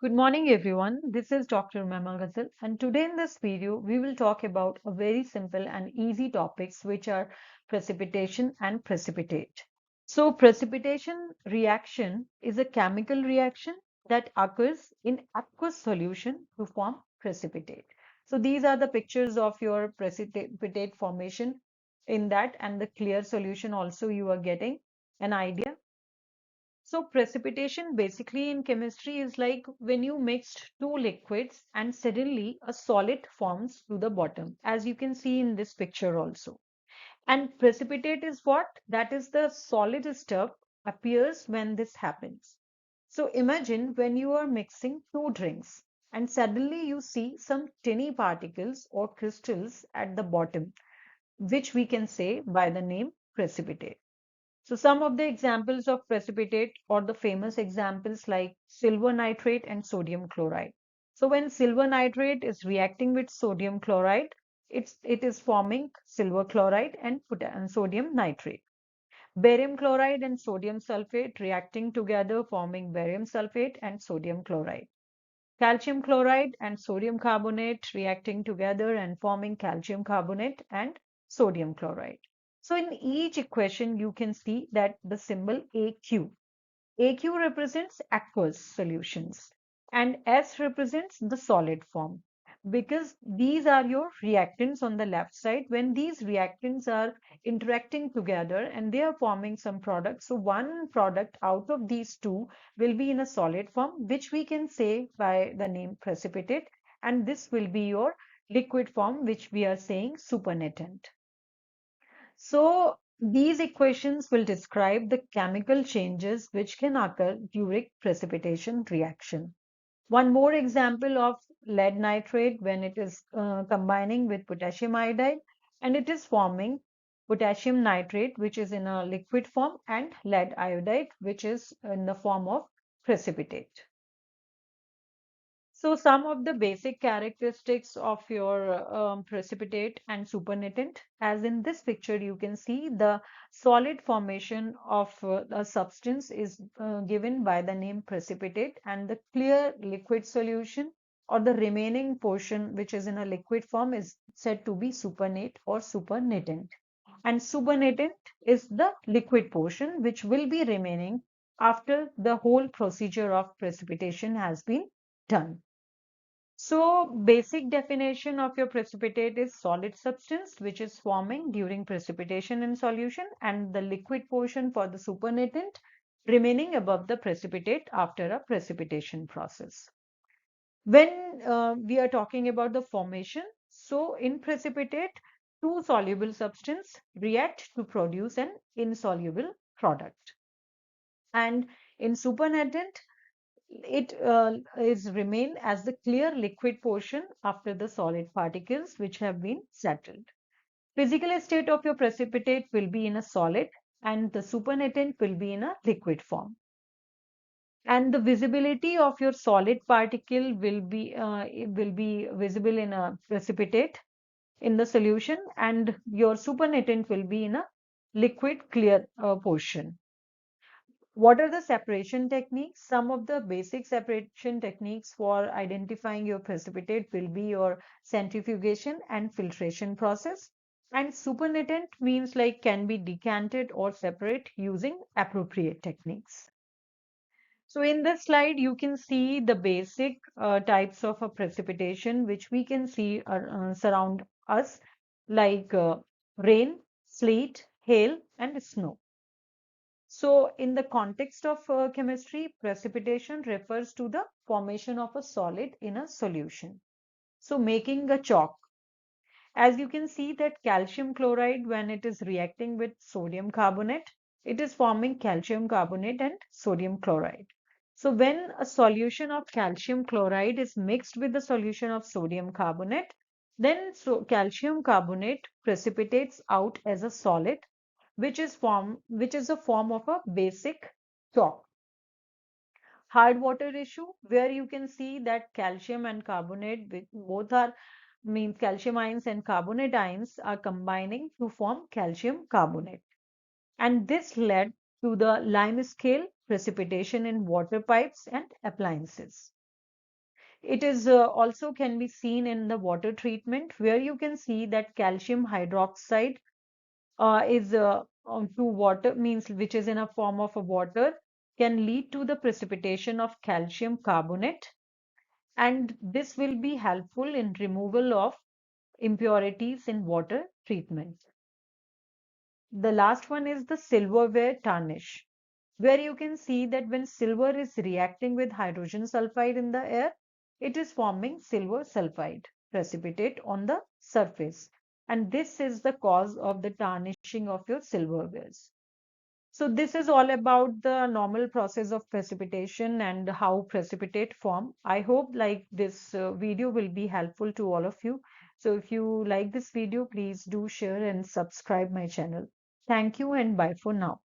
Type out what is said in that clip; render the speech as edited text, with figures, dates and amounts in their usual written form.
Good morning, everyone. This is Dr. Mehma Ghazal, and today in this video, we will talk about a very simple and easy topics, which are precipitation and precipitate. So, precipitation reaction is a chemical reaction that occurs in aqueous solution to form precipitate. So, these are the pictures of your precipitate formation in that, and the clear solution also you are getting an idea. So precipitation basically in chemistry is like when you mixed two liquids and suddenly a solid forms to the bottom, as you can see in this picture also. And precipitate is what? That is the solid stuff appears when this happens. So imagine when you are mixing two drinks and suddenly you see some tiny particles or crystals at the bottom, which we can say by the name precipitate. So some of the examples of precipitate or the famous examples like silver nitrate and sodium chloride. So when silver nitrate is reacting with sodium chloride, it is forming silver chloride and sodium nitrate. Barium chloride and sodium sulfate reacting together forming barium sulfate and sodium chloride. Calcium chloride and sodium carbonate reacting together and forming calcium carbonate and sodium chloride. So in each equation, you can see that the symbol AQ. AQ represents aqueous solutions and S represents the solid form because these are your reactants on the left side. When these reactants are interacting together and they are forming some product, so one product out of these two will be in a solid form, which we can say by the name precipitate, and this will be your liquid form, which we are saying supernatant. So these equations will describe the chemical changes which can occur during precipitation reaction. One more example of lead nitrate when it is combining with potassium iodide and it is forming potassium nitrate, which is in a liquid form, and lead iodide, which is in the form of precipitate. So some of the basic characteristics of your precipitate and supernatant, as in this picture, you can see the solid formation of a substance is given by the name precipitate, and the clear liquid solution or the remaining portion which is in a liquid form is said to be supernate or supernatant. And supernatant is the liquid portion which will be remaining after the whole procedure of precipitation has been done. So basic definition of your precipitate is solid substance which is forming during precipitation in solution, and the liquid portion for the supernatant remaining above the precipitate after a precipitation process. When we are talking about the formation, so in precipitate, two soluble substance react to produce an insoluble product. And in supernatant, it is remain as the clear liquid portion after the solid particles which have been settled. Physical state of your precipitate will be in a solid and the supernatant will be in a liquid form. And the visibility of your solid particle will be visible in a precipitate in the solution, and your supernatant will be in a liquid clear portion. What are the separation techniques? Some of the basic separation techniques for identifying your precipitate will be your centrifugation and filtration process. And supernatant means like can be decanted or separate using appropriate techniques. So in this slide, you can see the basic types of a precipitation which we can see surround us, like rain, sleet, hail, and snow. So in the context of chemistry, precipitation refers to the formation of a solid in a solution. So making a chalk. As you can see that calcium chloride, when it is reacting with sodium carbonate, it is forming calcium carbonate and sodium chloride. So when a solution of calcium chloride is mixed with the solution of sodium carbonate, then calcium carbonate precipitates out as a solid, which is a form of a basic chalk. Hard water issue, where you can see that calcium and carbonate, both are means calcium ions and carbonate ions are combining to form calcium carbonate. And this led to the lime scale precipitation in water pipes and appliances. It is also can be seen in the water treatment, where you can see that calcium hydroxide is to water, means which is in a form of a water, can lead to the precipitation of calcium carbonate, and this will be helpful in removal of impurities in water treatment. The last one is the silverware tarnish, where you can see that when silver is reacting with hydrogen sulfide in the air, it is forming silver sulfide precipitate on the surface. And this is the cause of the tarnishing of your silverwares. So this is all about the normal process of precipitation and how precipitate form. I hope like this video will be helpful to all of you. So if you like this video, please do share and subscribe my channel. Thank you and bye for now.